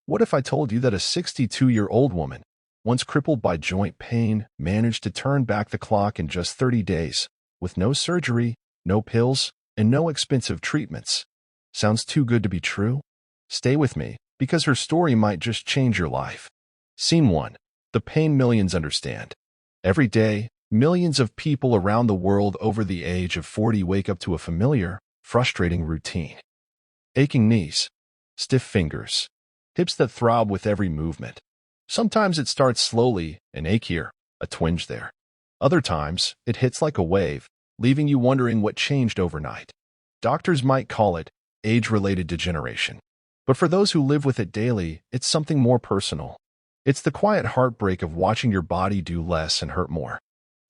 What if I told you that a 62-year-old woman, once crippled by joint pain, managed to turn back the clock in just 30 days, with no surgery, no pills, and no expensive treatments? Sounds too good to be true? Stay with me, because her story might just change your life. Scene 1. The pain millions understand. Every day, millions of people around the world over the age of 40 wake up to a familiar, frustrating routine. Aching knees, stiff fingers, hips that throb with every movement. Sometimes it starts slowly, an ache here, a twinge there. Other times, it hits like a wave, leaving you wondering what changed overnight. Doctors might call it age-related degeneration. But for those who live with it daily, it's something more personal. It's the quiet heartbreak of watching your body do less and hurt more.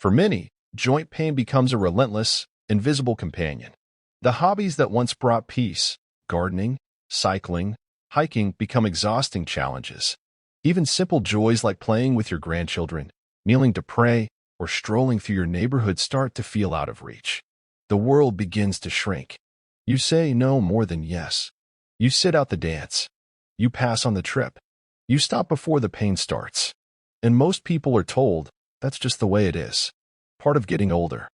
For many, joint pain becomes a relentless, invisible companion. The hobbies that once brought peace, gardening, cycling, hiking, become exhausting challenges. Even simple joys like playing with your grandchildren, kneeling to pray, or strolling through your neighborhood start to feel out of reach. The world begins to shrink. You say no more than yes. You sit out the dance. You pass on the trip. You stop before the pain starts. And most people are told, that's just the way it is. Part of getting older.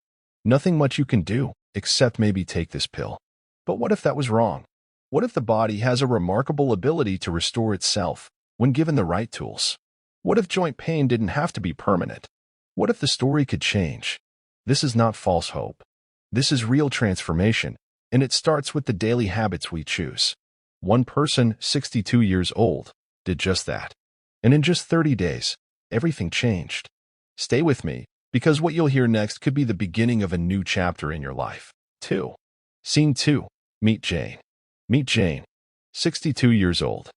Nothing much you can do, except maybe take this pill. But what if that was wrong? What if the body has a remarkable ability to restore itself when given the right tools? What if joint pain didn't have to be permanent? What if the story could change? This is not false hope. This is real transformation, and it starts with the daily habits we choose. One person, 62 years old, did just that. And in just 30 days, everything changed. Stay with me, because what you'll hear next could be the beginning of a new chapter in your life. 2. Scene 2. Meet Jane. Meet Jane, 62 years old,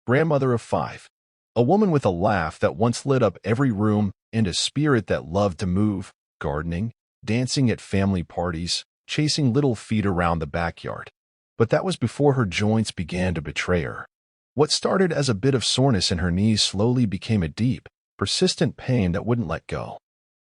grandmother of 5, a woman with a laugh that once lit up every room and a spirit that loved to move, gardening, dancing at family parties, chasing little feet around the backyard. But that was before her joints began to betray her. What started as a bit of soreness in her knees slowly became a deep, persistent pain that wouldn't let go.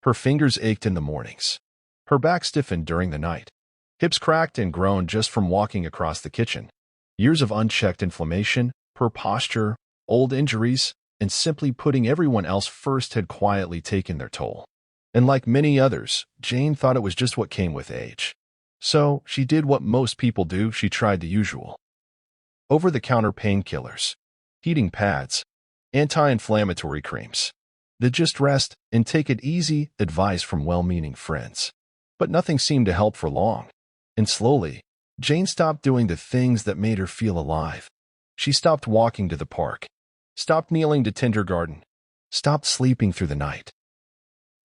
Her fingers ached in the mornings. Her back stiffened during the night. Hips cracked and groaned just from walking across the kitchen. Years of unchecked inflammation, poor posture, old injuries, and simply putting everyone else first had quietly taken their toll. And like many others, Jane thought it was just what came with age. So she did what most people do. She tried the usual. Over-the-counter painkillers, heating pads, anti-inflammatory creams. The just rest and take it easy advice from well-meaning friends. But nothing seemed to help for long. And slowly, Jane stopped doing the things that made her feel alive. She stopped walking to the park, stopped kneeling to tend her garden, stopped sleeping through the night,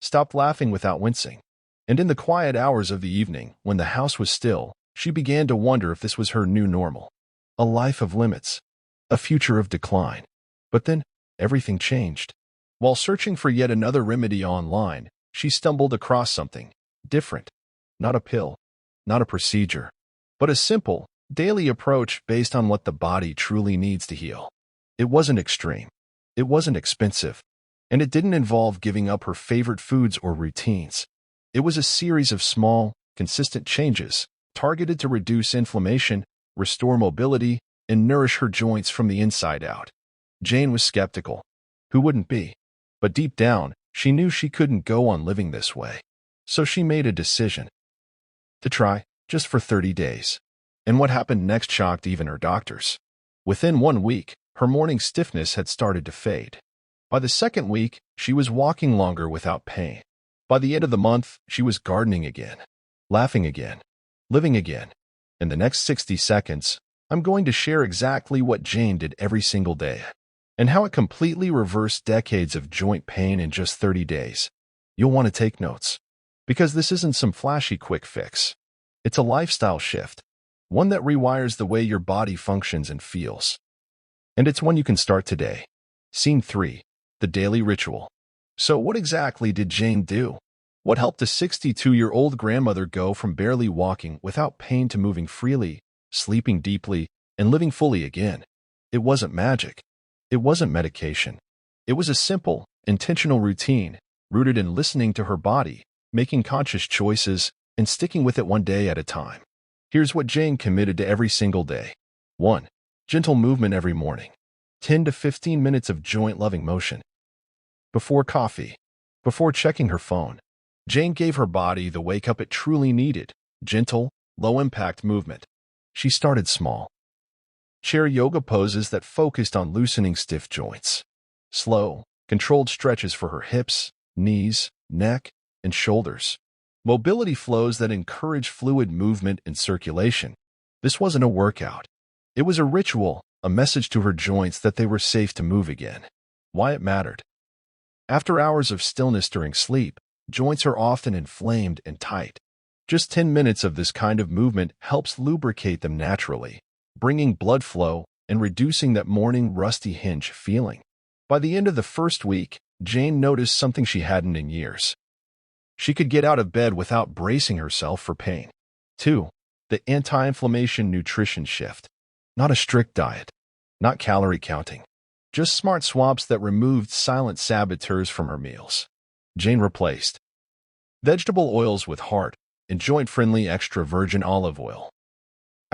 stopped laughing without wincing. And in the quiet hours of the evening, when the house was still, she began to wonder if this was her new normal. A life of limits, a future of decline. But then, everything changed. While searching for yet another remedy online, she stumbled across something different. Not a pill, not a procedure, but a simple, daily approach based on what the body truly needs to heal. It wasn't extreme. It wasn't expensive. And it didn't involve giving up her favorite foods or routines. It was a series of small, consistent changes targeted to reduce inflammation, restore mobility, and nourish her joints from the inside out. Jane was skeptical. Who wouldn't be? But deep down, she knew she couldn't go on living this way. So she made a decision to try, just for 30 days. And what happened next shocked even her doctors. Within 1 week, her morning stiffness had started to fade. By the second week, she was walking longer without pain. By the end of the month, she was gardening again, laughing again, living again. In the next 60 seconds, I'm going to share exactly what Jane did every single day, and how it completely reversed decades of joint pain in just 30 days. You'll want to take notes, because this isn't some flashy quick fix. It's a lifestyle shift, one that rewires the way your body functions and feels. And it's one you can start today. Scene 3. The daily ritual. So what exactly did Jane do? What helped a 62-year-old grandmother go from barely walking without pain to moving freely, sleeping deeply, and living fully again? It wasn't magic. It wasn't medication. It was a simple, intentional routine rooted in listening to her body, making conscious choices, and sticking with it one day at a time. Here's what Jane committed to every single day. 1. Gentle movement every morning. 10 to 15 minutes of joint-loving motion. Before coffee, before checking her phone, Jane gave her body the wake-up it truly needed: gentle, low-impact movement. She started small. Chair yoga poses that focused on loosening stiff joints. Slow, controlled stretches for her hips, knees, neck, and shoulders. Mobility flows that encourage fluid movement and circulation. This wasn't a workout. It was a ritual, a message to her joints that they were safe to move again. Why it mattered. After hours of stillness during sleep, joints are often inflamed and tight. Just 10 minutes of this kind of movement helps lubricate them naturally, bringing blood flow and reducing that morning rusty hinge feeling. By the end of the first week, Jane noticed something she hadn't in years. She could get out of bed without bracing herself for pain. 2. The anti-inflammation nutrition shift. Not a strict diet, not calorie counting, just smart swaps that removed silent saboteurs from her meals. Jane replaced vegetable oils with heart and joint-friendly extra virgin olive oil.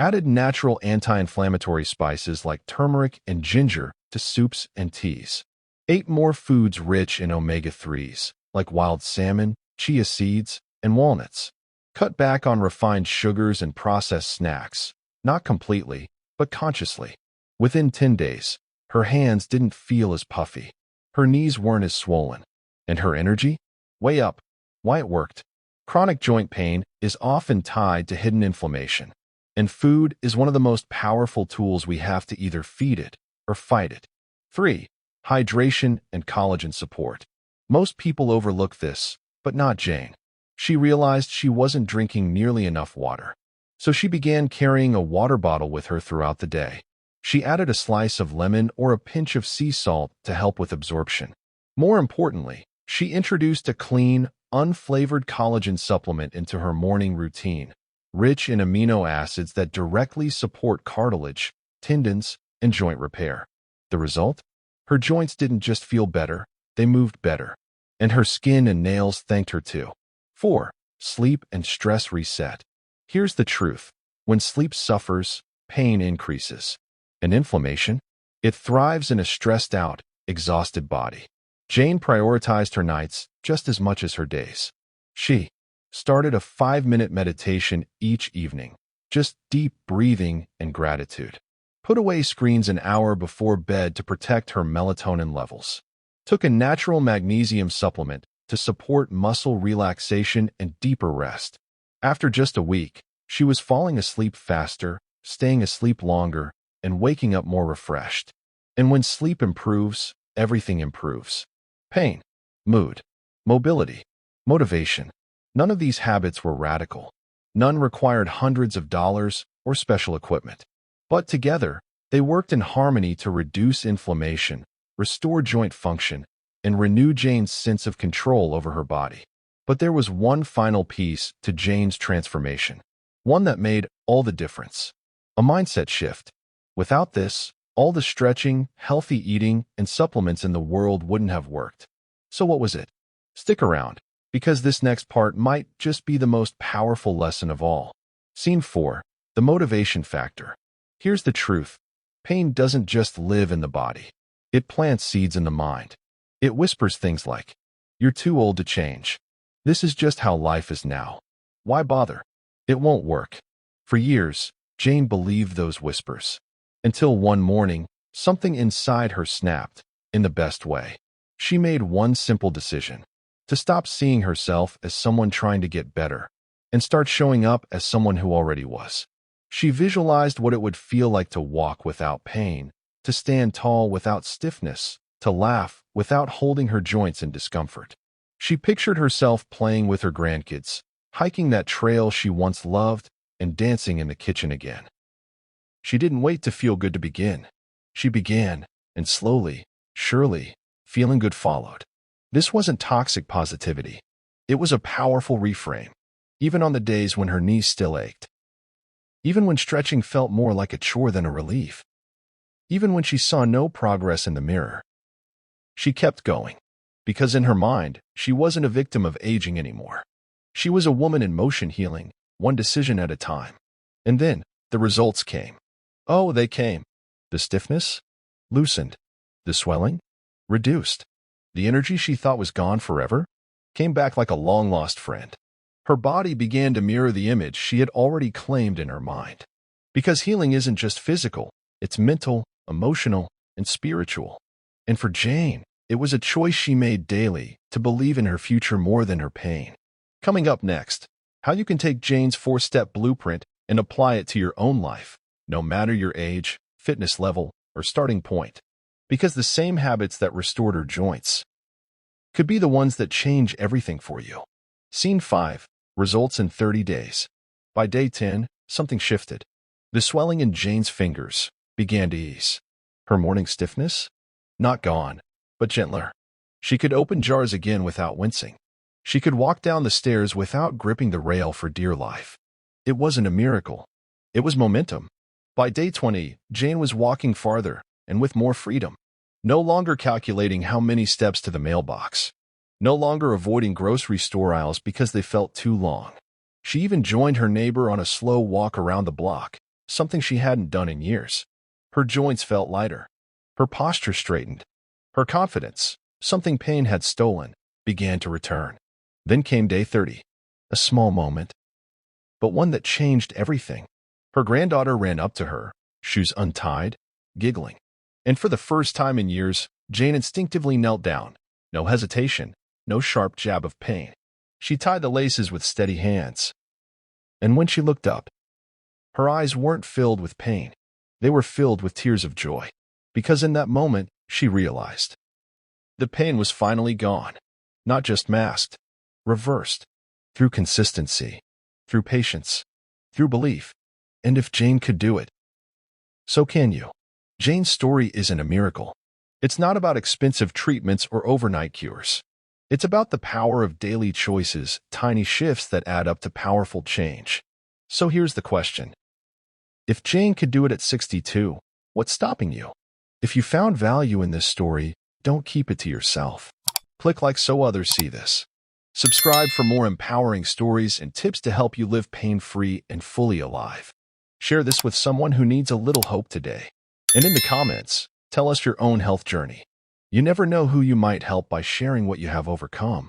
Added natural anti-inflammatory spices like turmeric and ginger to soups and teas. Ate more foods rich in omega-3s, like wild salmon, chia seeds, and walnuts. Cut back on refined sugars and processed snacks, not completely, but consciously. Within 10 days, her hands didn't feel as puffy. Her knees weren't as swollen. And her energy? Way up. Why it worked. Chronic joint pain is often tied to hidden inflammation. And food is one of the most powerful tools we have to either feed it or fight it. 3. Hydration and collagen support. Most people overlook this, but not Jane. She realized she wasn't drinking nearly enough water. So she began carrying a water bottle with her throughout the day. She added a slice of lemon or a pinch of sea salt to help with absorption. More importantly, she introduced a clean, unflavored collagen supplement into her morning routine, rich in amino acids that directly support cartilage, tendons, and joint repair. The result? Her joints didn't just feel better, they moved better. And her skin and nails thanked her too. 4. Sleep and stress reset. Here's the truth. When sleep suffers, pain increases. And inflammation? It thrives in a stressed-out, exhausted body. Jane prioritized her nights just as much as her days. She started a 5-minute meditation each evening, just deep breathing and gratitude. Put away screens an hour before bed to protect her melatonin levels. Took a natural magnesium supplement to support muscle relaxation and deeper rest. After just a week, she was falling asleep faster, staying asleep longer, and waking up more refreshed. And when sleep improves, everything improves. Pain, mood, mobility, motivation. None of these habits were radical. None required hundreds of dollars or special equipment. But together, they worked in harmony to reduce inflammation, restore joint function, and renew Jane's sense of control over her body. But there was one final piece to Jane's transformation, one that made all the difference: a mindset shift. Without this, all the stretching, healthy eating, and supplements in the world wouldn't have worked. So what was it? Stick around, because this next part might just be the most powerful lesson of all. Scene 4. The motivation factor. Here's the truth. Pain doesn't just live in the body. It plants seeds in the mind. It whispers things like, "You're too old to change. This is just how life is now. Why bother? It won't work." For years, Jane believed those whispers. Until one morning, something inside her snapped, in the best way. She made one simple decision: to stop seeing herself as someone trying to get better, and start showing up as someone who already was. She visualized what it would feel like to walk without pain, to stand tall without stiffness, to laugh without holding her joints in discomfort. She pictured herself playing with her grandkids, hiking that trail she once loved, and dancing in the kitchen again. She didn't wait to feel good to begin. She began, and slowly, surely, feeling good followed. This wasn't toxic positivity. It was a powerful reframe, even on the days when her knees still ached. Even when stretching felt more like a chore than a relief. Even when she saw no progress in the mirror. She kept going, because in her mind, she wasn't a victim of aging anymore. She was a woman in motion, healing, one decision at a time. And then, the results came. Oh, they came. The stiffness? loosened. The swelling reduced. The energy she thought was gone forever came back like a long-lost friend. Her body began to mirror the image she had already claimed in her mind. Because healing isn't just physical, it's mental, emotional, and spiritual. And for Jane, it was a choice she made daily to believe in her future more than her pain. Coming up next, how you can take Jane's 4-step blueprint and apply it to your own life, no matter your age, fitness level, or starting point. Because the same habits that restored her joints could be the ones that change everything for you. Scene 5. Results in 30 days. By day 10, something shifted. The swelling in Jane's fingers began to ease. Her morning stiffness? Not gone, but gentler. She could open jars again without wincing. She could walk down the stairs without gripping the rail for dear life. It wasn't a miracle. It was momentum. By day 20, Jane was walking farther and with more freedom. No longer calculating how many steps to the mailbox. No longer avoiding grocery store aisles because they felt too long. She even joined her neighbor on a slow walk around the block, something she hadn't done in years. Her joints felt lighter. Her posture straightened. Her confidence, something pain had stolen, began to return. Then came day 30. A small moment, but one that changed everything. Her granddaughter ran up to her, shoes untied, giggling. And for the first time in years, Jane instinctively knelt down. No hesitation, no sharp jab of pain. She tied the laces with steady hands. And when she looked up, her eyes weren't filled with pain. They were filled with tears of joy. Because in that moment, she realized the pain was finally gone. Not just masked, reversed. Through consistency, through patience, through belief. And if Jane could do it, so can you. Jane's story isn't a miracle. It's not about expensive treatments or overnight cures. It's about the power of daily choices, tiny shifts that add up to powerful change. So here's the question. If Jane could do it at 62, what's stopping you? If you found value in this story, don't keep it to yourself. Click like so others see this. Subscribe for more empowering stories and tips to help you live pain-free and fully alive. Share this with someone who needs a little hope today. And in the comments, tell us your own health journey. You never know who you might help by sharing what you have overcome.